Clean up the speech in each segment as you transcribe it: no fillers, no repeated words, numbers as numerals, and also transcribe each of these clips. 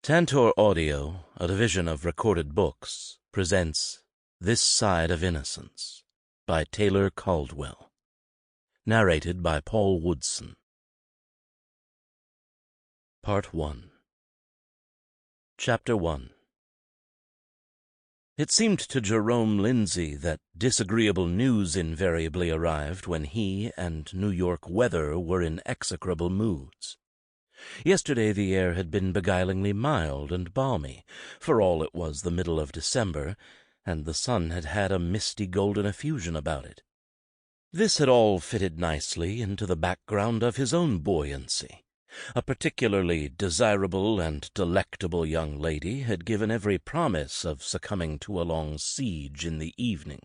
Tantor Audio, a division of Recorded Books, presents This Side of Innocence by Taylor Caldwell. Narrated by Paul Woodson. Part 1. Chapter 1. It seemed to Jerome Lindsey that disagreeable news invariably arrived when he and New York weather were in execrable moods. Yesterday the air had been beguilingly mild and balmy, for all it was the middle of December, and the sun had had a misty golden effusion about it. This had all fitted nicely into the background of his own buoyancy. A particularly desirable and delectable young lady had given every promise of succumbing to a long siege in the evening.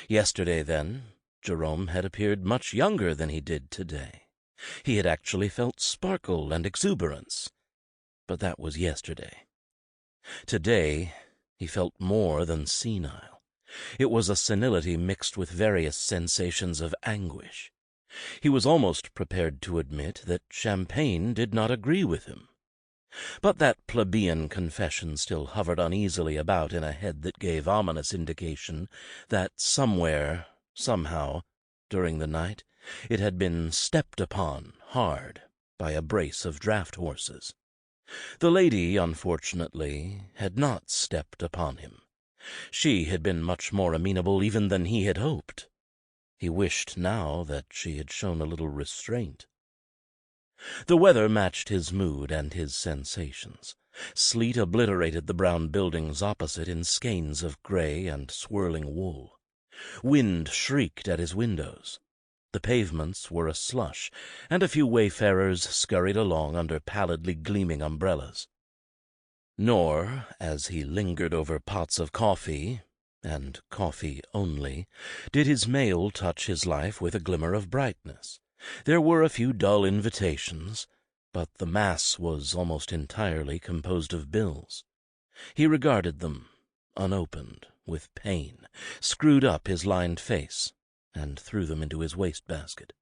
Yesterday, then, Jerome had appeared much younger than he did today. He had actually felt sparkle and exuberance, but that was yesterday. Today he felt more than senile. It was a senility mixed with various sensations of anguish. He was almost prepared to admit that champagne did not agree with him. But that plebeian confession still hovered uneasily about in a head that gave ominous indication that somewhere, somehow, during the night, it had been stepped upon hard by a brace of draught horses. The lady, unfortunately, had not stepped upon him. She had been much more amenable even than he had hoped. He wished now that she had shown a little restraint. The weather matched his mood and his sensations. Sleet obliterated the brown buildings opposite in skeins of gray and swirling wool. Wind shrieked at his windows. The pavements were a-slush, and a few wayfarers scurried along under pallidly gleaming umbrellas. Nor, as he lingered over pots of coffee, and coffee only, did his mail touch his life with a glimmer of brightness. There were a few dull invitations, but the mass was almost entirely composed of bills. He regarded them, unopened, with pain, screwed up his lined face, and threw them into his wastebasket.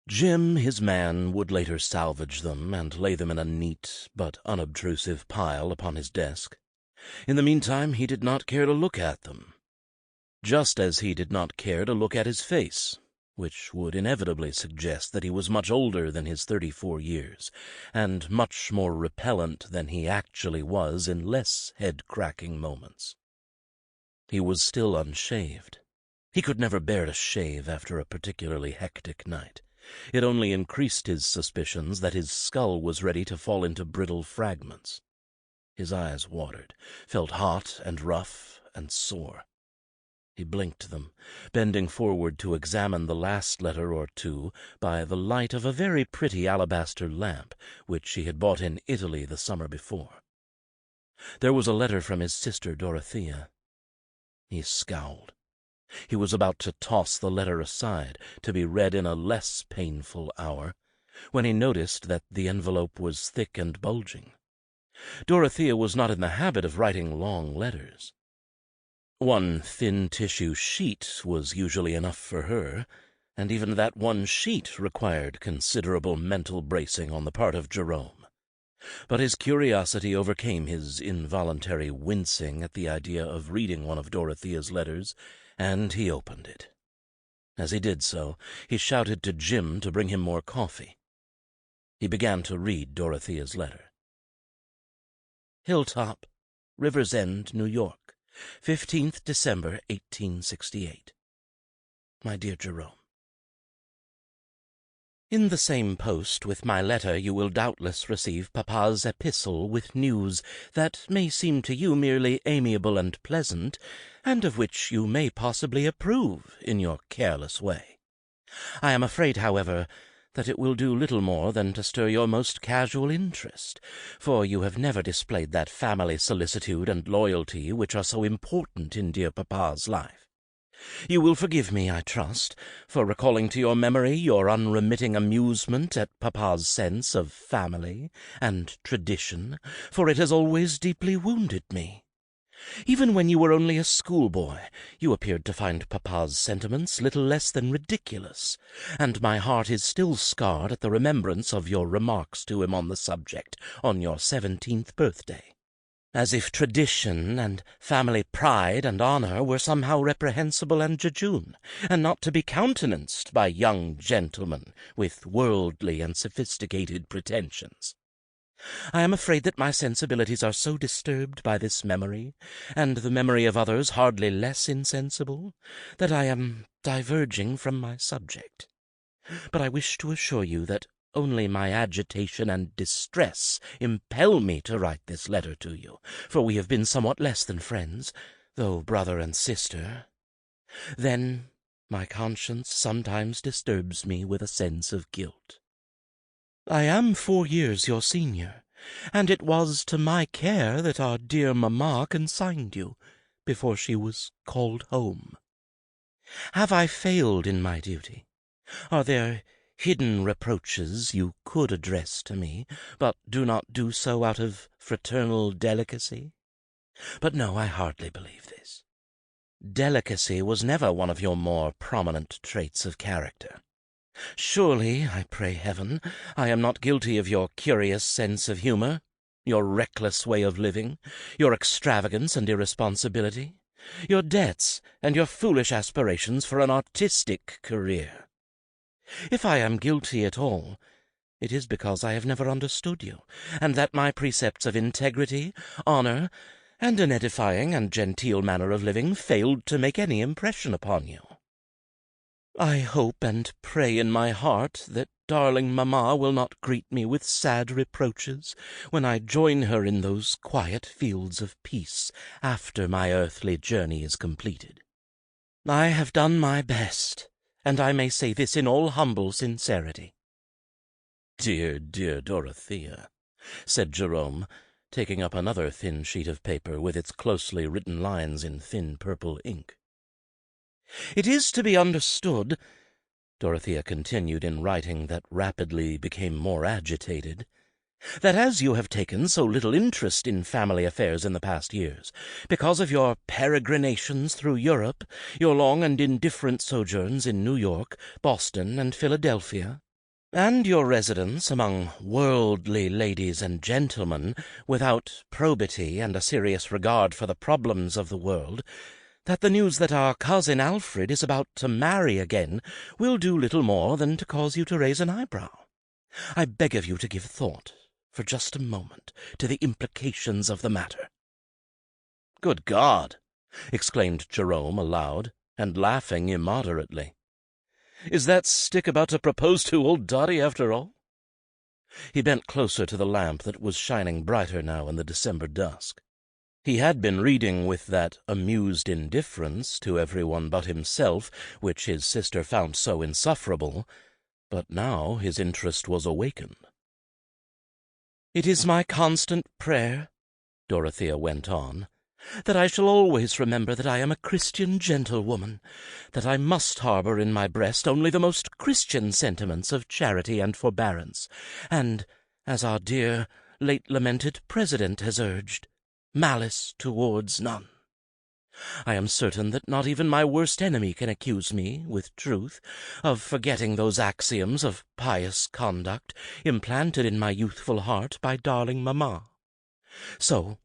Jim, his man, would later salvage them and lay them in a neat but unobtrusive pile upon his desk. In the meantime he did not care to look at them, just as he did not care to look at his face, which would inevitably suggest that he was much older than his 34 years, and much more repellent than he actually was in less head-cracking moments. He was still unshaved. He could never bear to shave after a particularly hectic night. It only increased his suspicions that his skull was ready to fall into brittle fragments. His eyes watered, felt hot and rough and sore. He blinked them, bending forward to examine the last letter or two by the light of a very pretty alabaster lamp which he had bought in Italy the summer before. There was a letter from his sister Dorothea. He scowled. He was about to toss the letter aside, to be read in a less painful hour, when he noticed that the envelope was thick and bulging. Dorothea was not in the habit of writing long letters. One thin tissue sheet was usually enough for her, and even that one sheet required considerable mental bracing on the part of Jerome. But his curiosity overcame his involuntary wincing at the idea of reading one of Dorothea's letters, and he opened it. As he did so, he shouted to Jim to bring him more coffee. He began to read Dorothea's letter. Hilltop, River's End, New York, 15th December, 1868. My dear Jerome, in the same post with my letter you will doubtless receive Papa's epistle with news that may seem to you merely amiable and pleasant, and of which you may possibly approve in your careless way. I am afraid, however, that it will do little more than to stir your most casual interest, for you have never displayed that family solicitude and loyalty which are so important in dear Papa's life. You will forgive me, I trust, for recalling to your memory your unremitting amusement at Papa's sense of family and tradition, for it has always deeply wounded me. Even when you were only a schoolboy, you appeared to find Papa's sentiments little less than ridiculous, and my heart is still scarred at the remembrance of your remarks to him on the subject on your 17th birthday. As if tradition and family pride and honor were somehow reprehensible and jejune, and not to be countenanced by young gentlemen with worldly and sophisticated pretensions. I am afraid that my sensibilities are so disturbed by this memory, and the memory of others hardly less insensible, that I am diverging from my subject. But I wish to assure you that only my agitation and distress impel me to write this letter to you, for we have been somewhat less than friends, though brother and sister. Then my conscience sometimes disturbs me with a sense of guilt. I am 4 years your senior, and it was to my care that our dear mamma consigned you before she was called home. Have I failed in my duty? Are there hidden reproaches you could address to me, but do not do so out of fraternal delicacy? But no, I hardly believe this. Delicacy was never one of your more prominent traits of character. Surely, I pray heaven, I am not guilty of your curious sense of humor, your reckless way of living, your extravagance and irresponsibility, your debts and your foolish aspirations for an artistic career. If I am guilty at all, it is because I have never understood you, and that my precepts of integrity, honor, and an edifying and genteel manner of living failed to make any impression upon you. I hope and pray in my heart that darling mamma will not greet me with sad reproaches when I join her in those quiet fields of peace after my earthly journey is completed. I have done my best, and I may say this in all humble sincerity." "Dear, dear Dorothea," said Jerome, taking up another thin sheet of paper with its closely written lines in thin purple ink. "It is to be understood," Dorothea continued in writing that rapidly became more agitated, "that as you have taken so little interest in family affairs in the past years, because of your peregrinations through Europe, your long and indifferent sojourns in New York, Boston, and Philadelphia, and your residence among worldly ladies and gentlemen without probity and a serious regard for the problems of the world, that the news that our cousin Alfred is about to marry again will do little more than to cause you to raise an eyebrow. I beg of you to give thought, for just a moment, to the implications of the matter." "Good God!" exclaimed Jerome aloud, and laughing immoderately. "Is that stick about to propose to old Dotty after all?" He bent closer to the lamp that was shining brighter now in the December dusk. He had been reading with that amused indifference to everyone but himself which his sister found so insufferable, but now his interest was awakened. "It is my constant prayer," Dorothea went on, "that I shall always remember that I am a Christian gentlewoman, that I must harbor in my breast only the most Christian sentiments of charity and forbearance, and, as our dear, late-lamented President has urged, malice towards none. I am certain that not even my worst enemy can accuse me, with truth, of forgetting those axioms of pious conduct implanted in my youthful heart by darling mamma. So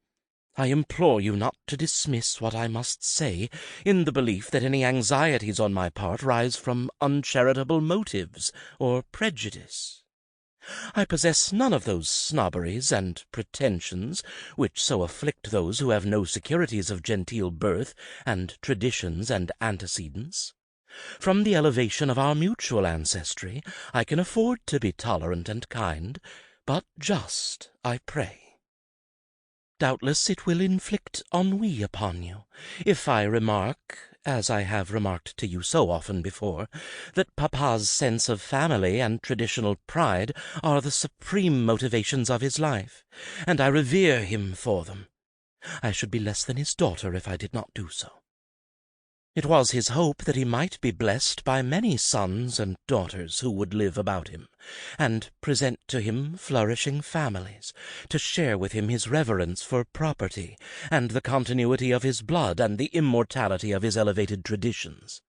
I implore you not to dismiss what I must say in the belief that any anxieties on my part rise from uncharitable motives or prejudice. I possess none of those snobberies and pretensions which so afflict those who have no securities of genteel birth and traditions and antecedents. From the elevation of our mutual ancestry, I can afford to be tolerant and kind, but just, I pray. Doubtless it will inflict ennui upon you, if I remark, as I have remarked to you so often before, that Papa's sense of family and traditional pride are the supreme motivations of his life, and I revere him for them. I should be less than his daughter if I did not do so. It was his hope that he might be blessed by many sons and daughters who would live about him, and present to him flourishing families, to share with him his reverence for property, and the continuity of his blood, and the immortality of his elevated traditions.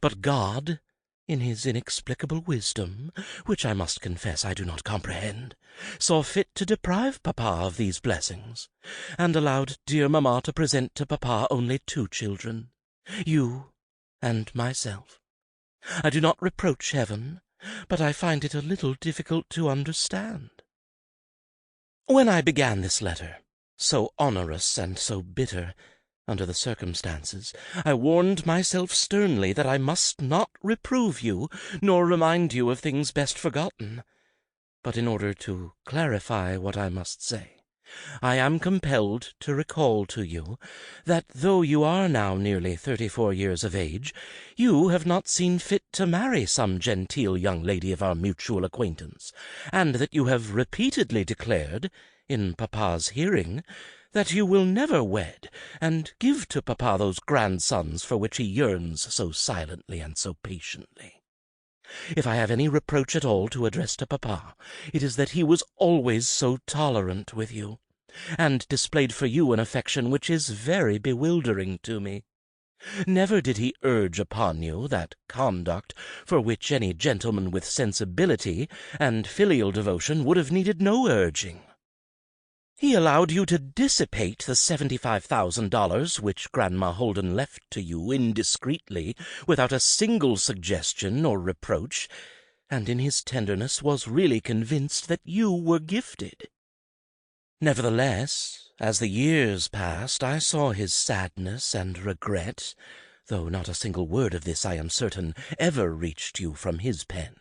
But God, in his inexplicable wisdom, which I must confess I do not comprehend, saw fit to deprive Papa of these blessings, and allowed dear Mamma to present to Papa only 2 children, you and myself. I do not reproach heaven, but I find it a little difficult to understand. When I began this letter, so onerous and so bitter, under the circumstances, I warned myself sternly that I must not reprove you, nor remind you of things best forgotten. But in order to clarify what I must say, I am compelled to recall to you that though you are now nearly 34 years of age, you have not seen fit to marry some genteel young lady of our mutual acquaintance, and that you have repeatedly declared, in Papa's hearing, that you will never wed, and give to Papa those grandsons for which he yearns so silently and so patiently. If I have any reproach at all to address to Papa, it is that he was always so tolerant with you, and displayed for you an affection which is very bewildering to me. Never did he urge upon you that conduct for which any gentleman with sensibility and filial devotion would have needed no urging. He allowed you to dissipate the $75,000 which Grandma Holden left to you indiscreetly, without a single suggestion or reproach, and in his tenderness was really convinced that you were gifted. Nevertheless, as the years passed, I saw his sadness and regret, though not a single word of this, I am certain, ever reached you from his pen.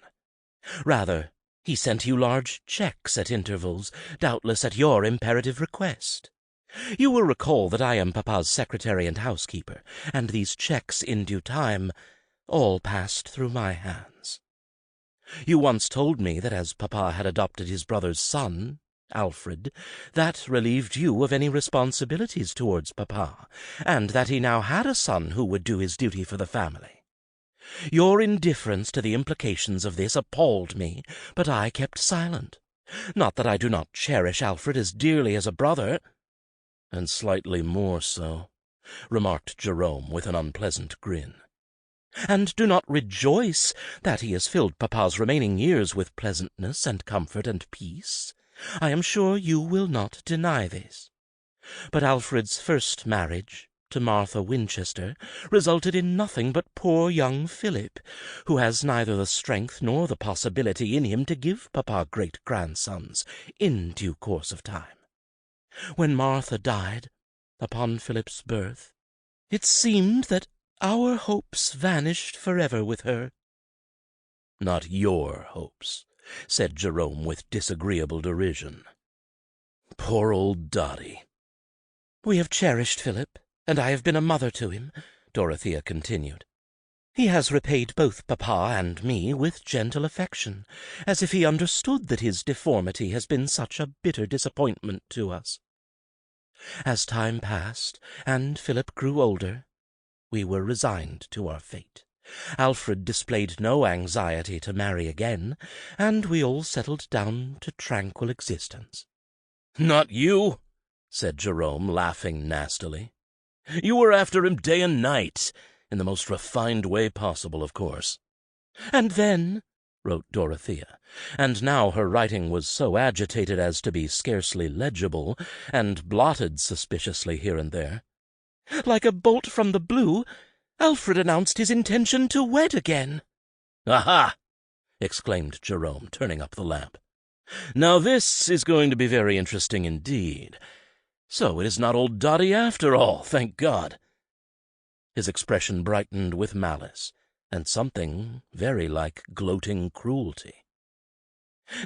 Rather, he sent you large checks at intervals, doubtless at your imperative request. You will recall that I am Papa's secretary and housekeeper, and these checks, in due time, all passed through my hands. You once told me that as Papa had adopted his brother's son, Alfred, that relieved you of any responsibilities towards Papa, and that he now had a son who would do his duty for the family. Your indifference to the implications of this appalled me, but I kept silent. Not that I do not cherish Alfred as dearly as a brother—" "And slightly more so," remarked Jerome with an unpleasant grin. "And do not rejoice that he has filled Papa's remaining years with pleasantness and comfort and peace. I am sure you will not deny this. But Alfred's first marriage to Martha Winchester resulted in nothing but poor young Philip, who has neither the strength nor the possibility in him to give Papa great-grandsons in due course of time. When Martha died, upon Philip's birth, it seemed that our hopes vanished forever with her." "Not your hopes," said Jerome with disagreeable derision. "Poor old Dotty." "We have cherished Philip, and I have been a mother to him," Dorothea continued. "He has repaid both Papa and me with gentle affection, as if he understood that his deformity has been such a bitter disappointment to us. As time passed, and Philip grew older, we were resigned to our fate. Alfred displayed no anxiety to marry again, and we all settled down to tranquil existence." "Not you," said Jerome, laughing nastily. "You were after him day and night, in the most refined way possible, of course." "And then," wrote Dorothea, and now her writing was so agitated as to be scarcely legible, and blotted suspiciously here and there, "like a bolt from the blue, Alfred announced his intention to wed again." "Aha!" exclaimed Jerome, turning up the lamp. "Now this is going to be very interesting indeed. So it is not old Dotty after all, thank God." His expression brightened with malice, and something very like gloating cruelty.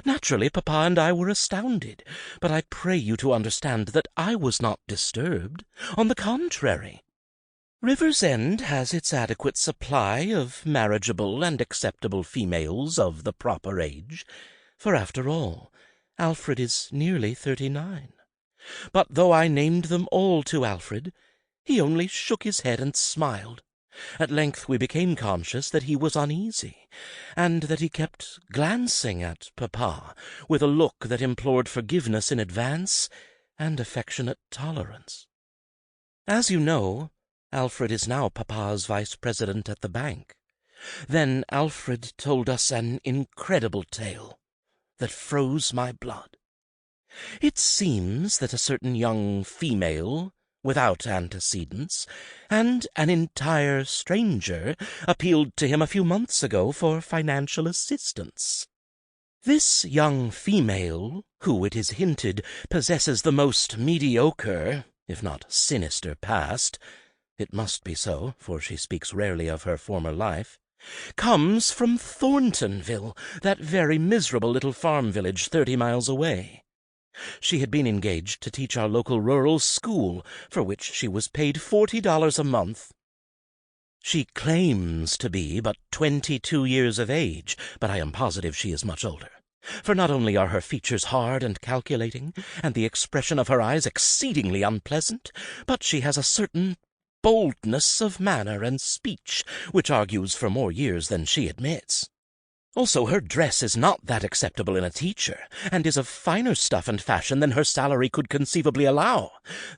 "Naturally, Papa and I were astounded, but I pray you to understand that I was not disturbed. On the contrary. Riversend has its adequate supply of marriageable and acceptable females of the proper age, for after all, Alfred is nearly 39. But though I named them all to Alfred, he only shook his head and smiled, At length we became conscious that he was uneasy, and that he kept glancing at Papa with a look that implored forgiveness in advance and affectionate tolerance. As you know, Alfred is now Papa's vice-president at the bank. Then Alfred told us an incredible tale that froze my blood. It seems that a certain young female, without antecedents, and an entire stranger, appealed to him a few months ago for financial assistance. This young female, who it is hinted possesses the most mediocre, if not sinister, past, it must be so, for she speaks rarely of her former life, comes from Thorntonville, that very miserable little farm village 30 miles away. She had been engaged to teach our local rural school, for which she was paid $40 a month. She claims to be but 22 years of age, but I am positive she is much older. For not only are her features hard and calculating, and the expression of her eyes exceedingly unpleasant, but she has a certain boldness of manner and speech which argues for more years than she admits. Also, her dress is not that acceptable in a teacher, and is of finer stuff and fashion than her salary could conceivably allow,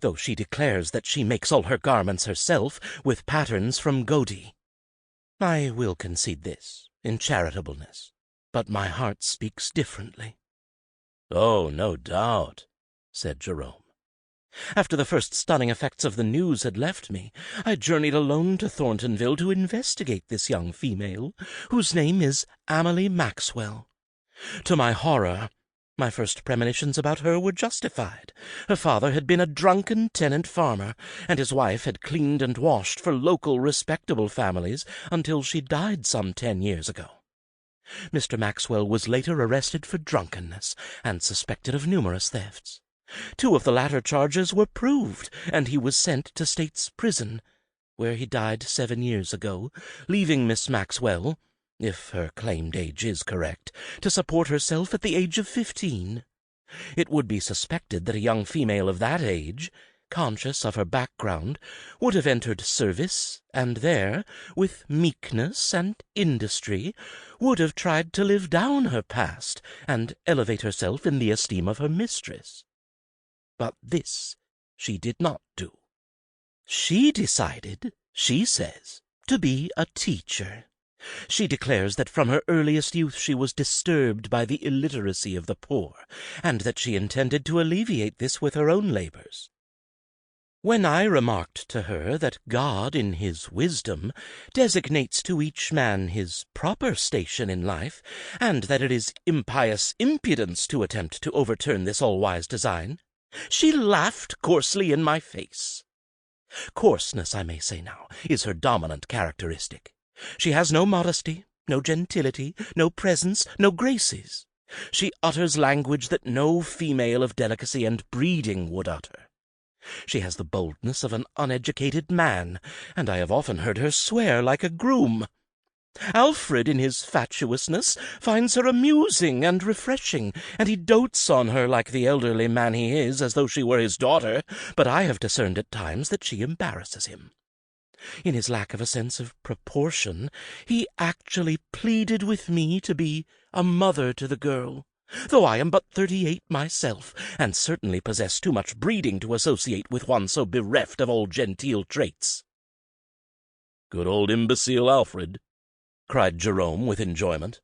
though she declares that she makes all her garments herself, with patterns from Godey. I will concede this, in charitableness, but my heart speaks differently. "Oh, no doubt," said Jerome. After the first stunning effects of the news had left me, I journeyed alone to Thorntonville to investigate this young female, whose name is Amalie Maxwell. To my horror, my first premonitions about her were justified. Her father had been a drunken tenant farmer, and his wife had cleaned and washed for local respectable families until she died some 10 years ago. Mr. Maxwell was later arrested for drunkenness and suspected of numerous thefts. 2 of the latter charges were proved, and he was sent to State's prison, where he died 7 years ago, leaving Miss Maxwell, if her claimed age is correct, to support herself at the age of 15. It would be suspected that a young female of that age, conscious of her background, would have entered service, and there, with meekness and industry, would have tried to live down her past and elevate herself in the esteem of her mistress. But this she did not do. She decided, she says, to be a teacher. She declares that from her earliest youth she was disturbed by the illiteracy of the poor, and that she intended to alleviate this with her own labors. When I remarked to her that God, in his wisdom, designates to each man his proper station in life, and that it is impious impudence to attempt to overturn this all-wise design, she laughed coarsely in my face. Coarseness, I may say now, is her dominant characteristic. She has no modesty, no gentility, no presence, no graces. She utters language that no female of delicacy and breeding would utter. She has the boldness of an uneducated man, and I have often heard her swear like a groom. Alfred, in his fatuousness, finds her amusing and refreshing, and he dotes on her like the elderly man he is, as though she were his daughter, but I have discerned at times that she embarrasses him. In his lack of a sense of proportion, he actually pleaded with me to be a mother to the girl, though I am but 38 myself, and certainly possess too much breeding to associate with one so bereft of all genteel traits." "Good old imbecile Alfred," cried Jerome with enjoyment.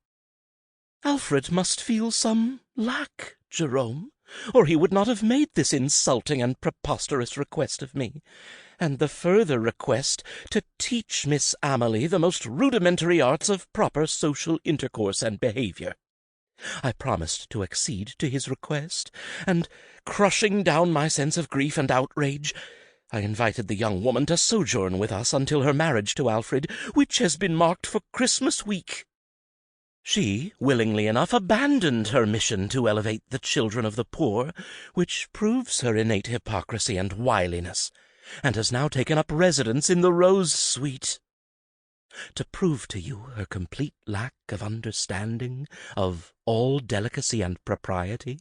"Alfred must feel some lack, Jerome, or he would not have made this insulting and preposterous request of me, and the further request to teach Miss Amalie the most rudimentary arts of proper social intercourse and behavior. I promised to accede to his request, and, crushing down my sense of grief and outrage, I invited the young woman to sojourn with us until her marriage to Alfred, which has been marked for Christmas week. She, willingly enough, abandoned her mission to elevate the children of the poor, which proves her innate hypocrisy and wiliness, and has now taken up residence in the Rose Suite. To prove to you her complete lack of understanding of all delicacy and propriety,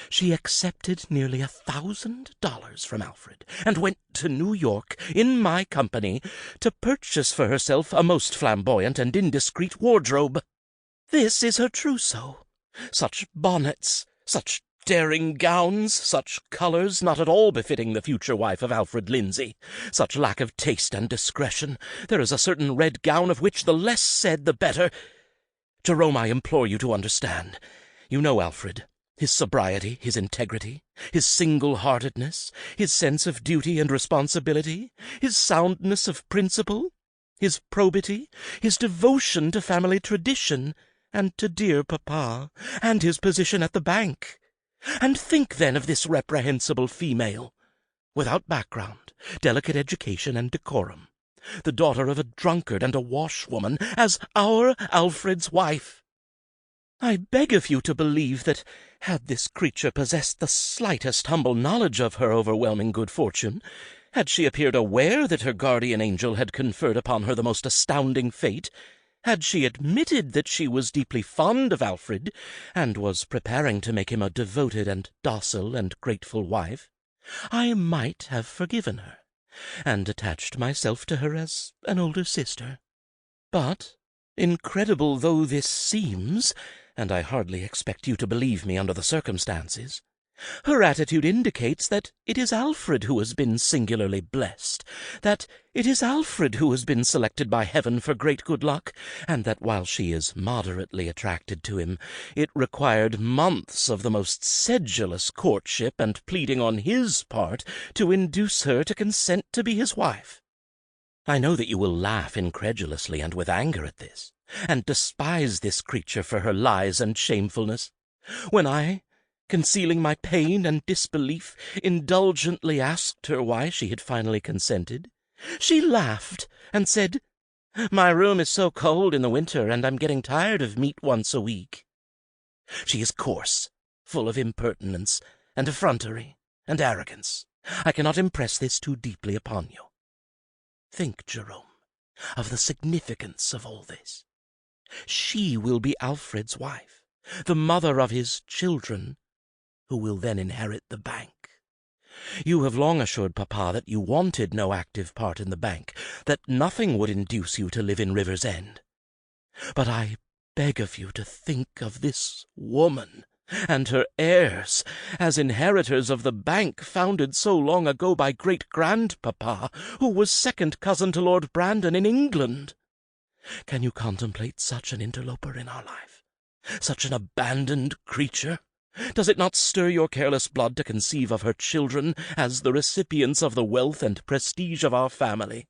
She accepted nearly $1,000 from Alfred and went to New York in my company to purchase for herself a most flamboyant and indiscreet wardrobe. This is her trousseau. Such bonnets, such daring gowns, such colors not at all befitting the future wife of Alfred Lindsey, such lack of taste and discretion. There is a certain red gown of which the less said the better. Jerome, I implore you to understand. You know Alfred, his sobriety, his integrity, his single-heartedness, his sense of duty and responsibility, his soundness of principle, his probity, his devotion to family tradition and to dear papa, and his position at the bank. And think then of this reprehensible female, without background, delicate education, and decorum, the daughter of a drunkard and a washwoman, as our Alfred's wife. I beg of you to believe that, had this creature possessed the slightest humble knowledge of her overwhelming good fortune, had she appeared aware that her guardian angel had conferred upon her the most astounding fate, had she admitted that she was deeply fond of Alfred, and was preparing to make him a devoted and docile and grateful wife, I might have forgiven her, and attached myself to her as an older sister. But, incredible though this seems, and I hardly expect you to believe me under the circumstances, her attitude indicates that it is Alfred who has been singularly blessed, that it is Alfred who has been selected by heaven for great good luck, and that while she is moderately attracted to him, it required months of the most sedulous courtship and pleading on his part to induce her to consent to be his wife. I know that you will laugh incredulously and with anger at this, and despise this creature for her lies and shamefulness, when I, concealing my pain and disbelief, indulgently asked her why she had finally consented. She laughed and said, "My room is so cold in the winter, and I'm getting tired of meat once a week." She is coarse, full of impertinence, and effrontery, and arrogance. I cannot impress this too deeply upon you. Think, Jerome, of the significance of all this. She will be Alfred's wife, the mother of his children, who will then inherit the bank. You have long assured papa that you wanted no active part in the bank, that nothing would induce you to live in River's End. But I beg of you to think of this woman and her heirs as inheritors of the bank founded so long ago by great-grandpapa, who was second cousin to Lord Brandon in England. Can you contemplate such an interloper in our life, such an abandoned creature? Does it not stir your careless blood to conceive of her children as the recipients of the wealth and prestige of our family?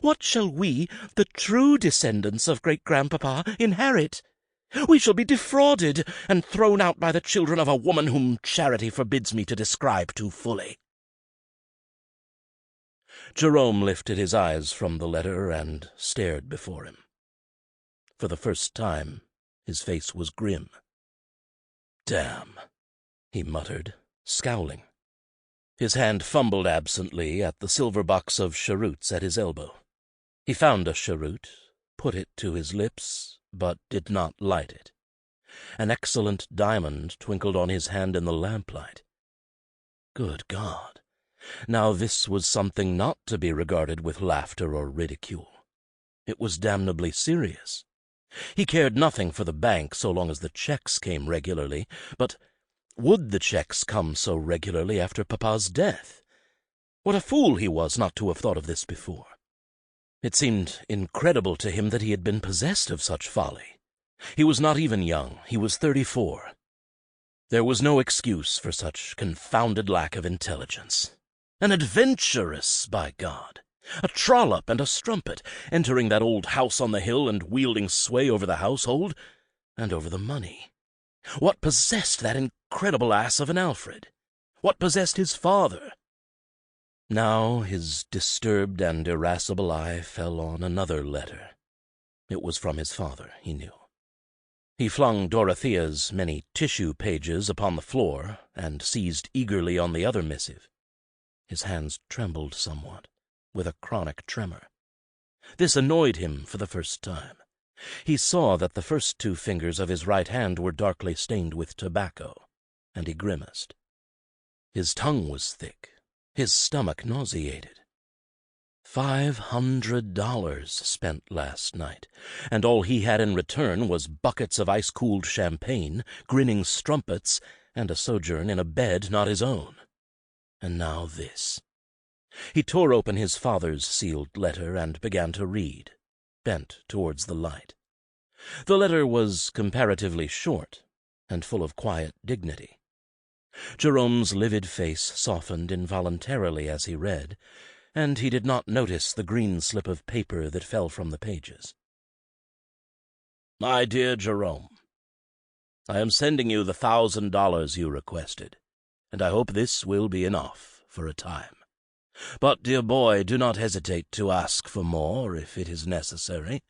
What shall we, the true descendants of great-grandpapa, inherit? We shall be defrauded and thrown out by the children of a woman whom charity forbids me to describe too fully. Jerome lifted his eyes from the letter and stared before him. For the first time, his face was grim. "Damn," he muttered, scowling. His hand fumbled absently at the silver box of cheroots at his elbow. He found a cheroot, put it to his lips, but did not light it. An excellent diamond twinkled on his hand in the lamplight. Good God! Now this was something not to be regarded with laughter or ridicule. It was damnably serious. He cared nothing for the bank so long as the checks came regularly, but would the checks come so regularly after papa's death? What a fool he was not to have thought of this before. It seemed incredible to him that he had been possessed of such folly. He was not even young. He was 34. There was no excuse for such confounded lack of intelligence. An adventuress, by God! A trollop and a strumpet, entering that old house on the hill and wielding sway over the household and over the money. What possessed that incredible ass of an Alfred? What possessed his father? Now his disturbed and irascible eye fell on another letter. It was from his father, he knew. He flung Dorothea's many tissue pages upon the floor and seized eagerly on the other missive. His hands trembled somewhat, with a chronic tremor. This annoyed him for the first time. He saw that the first two fingers of his right hand were darkly stained with tobacco. and he grimaced. His tongue was thick, his stomach nauseated. $500 spent last night, and all he had in return was buckets of ice-cooled champagne, grinning strumpets, and a sojourn in a bed not his own. And now this. He tore open his father's sealed letter and began to read, bent towards the light. The letter was comparatively short and full of quiet dignity. Jerome's livid face softened involuntarily as he read, and he did not notice the green slip of paper that fell from the pages. My dear Jerome, I am sending you the $1,000 you requested, and I hope this will be enough for a time. But, dear boy, do not hesitate to ask for more if it is necessary,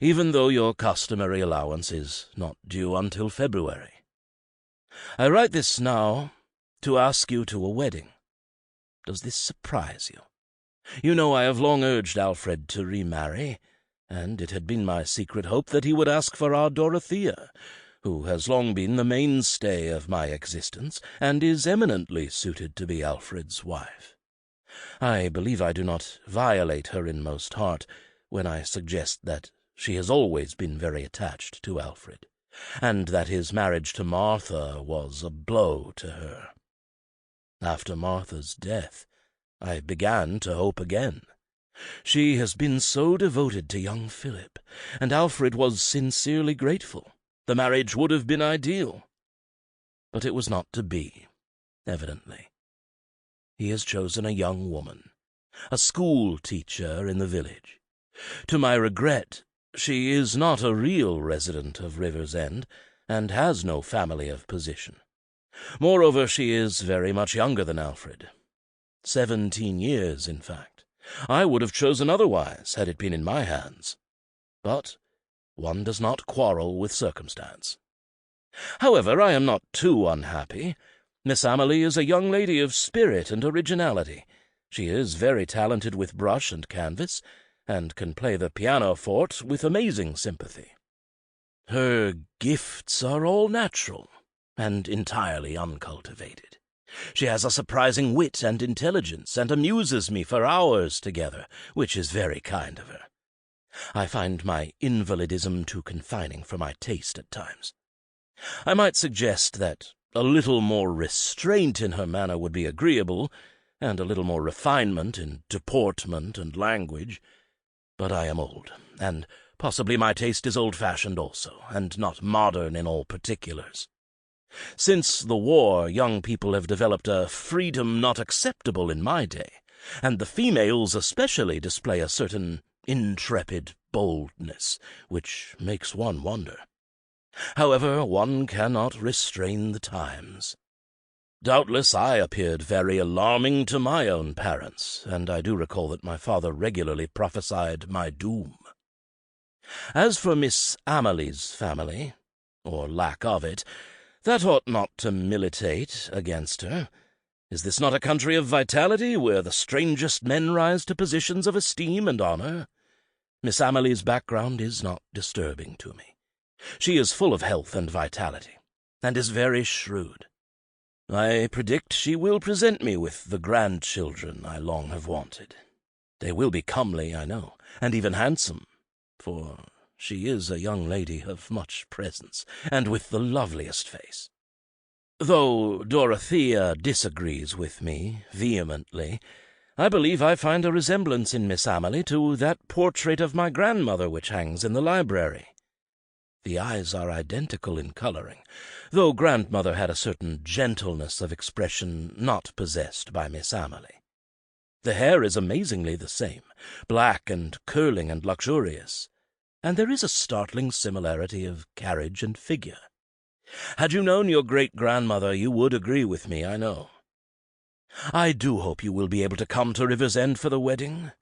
even though your customary allowance is not due until February. I write this now to ask you to a wedding. Does this surprise you? You know I have long urged Alfred to remarry, and it had been my secret hope that he would ask for our Dorothea, who has long been the mainstay of my existence, and is eminently suited to be Alfred's wife. I believe I do not violate her inmost heart when I suggest that she has always been very attached to Alfred, and that his marriage to Martha was a blow to her. After Martha's death, I began to hope again. She has been so devoted to young Philip, and Alfred was sincerely grateful. The marriage would have been ideal. But it was not to be, evidently. He has chosen a young woman, a school teacher in the village. To my regret, she is not a real resident of Riversend, and has no family of position. Moreover, she is very much younger than Alfred. 17 years, in fact. I would have chosen otherwise, had it been in my hands. But one does not quarrel with circumstance. However, I am not too unhappy. Miss Amalie is a young lady of spirit and originality. She is very talented with brush and canvas, and can play the pianoforte with amazing sympathy. Her gifts are all natural, and entirely uncultivated. She has a surprising wit and intelligence, and amuses me for hours together, which is very kind of her. I find my invalidism too confining for my taste at times. I might suggest that a little more restraint in her manner would be agreeable, and a little more refinement in deportment and language. But I am old, and possibly my taste is old-fashioned also, and not modern in all particulars. Since the war, young people have developed a freedom not acceptable in my day, and the females especially display a certain intrepid boldness, which makes one wonder. However, one cannot restrain the times. Doubtless I appeared very alarming to my own parents, and I do recall that my father regularly prophesied my doom. As for Miss Amalie's family, or lack of it, that ought not to militate against her. Is this not a country of vitality, where the strangest men rise to positions of esteem and honor? Miss Amalie's background is not disturbing to me. She is full of health and vitality, and is very shrewd. I predict she will present me with the grandchildren I long have wanted. They will be comely, I know, and even handsome, for she is a young lady of much presence, and with the loveliest face. Though Dorothea disagrees with me vehemently, I believe I find a resemblance in Miss Amalie to that portrait of my grandmother which hangs in the library. The eyes are identical in coloring, though grandmother had a certain gentleness of expression not possessed by Miss Amalie. The hair is amazingly the same, black and curling and luxurious, and there is a startling similarity of carriage and figure. Had you known your great-grandmother, you would agree with me, I know. I do hope you will be able to come to Riversend for the wedding.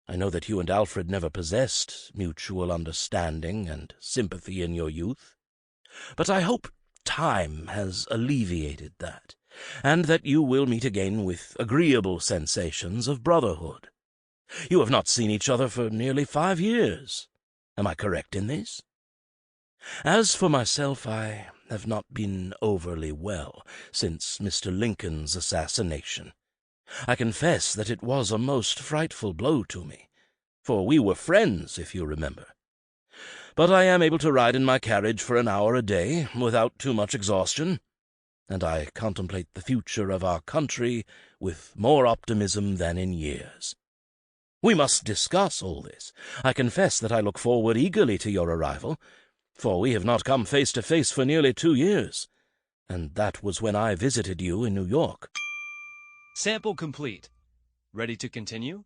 I know that you and Alfred never possessed mutual understanding and sympathy in your youth, but I hope time has alleviated that, and that you will meet again with agreeable sensations of brotherhood. You have not seen each other for nearly 5 years. Am I correct in this? As for myself, I have not been overly well since Mr. Lincoln's assassination. I confess that it was a most frightful blow to me, for we were friends, if you remember. But I am able to ride in my carriage for an hour a day without too much exhaustion, and I contemplate the future of our country with more optimism than in years. We must discuss all this. I confess that I look forward eagerly to your arrival, for we have not come face to face for nearly 2 years, and that was when I visited you in New York. Sample complete. Ready to continue?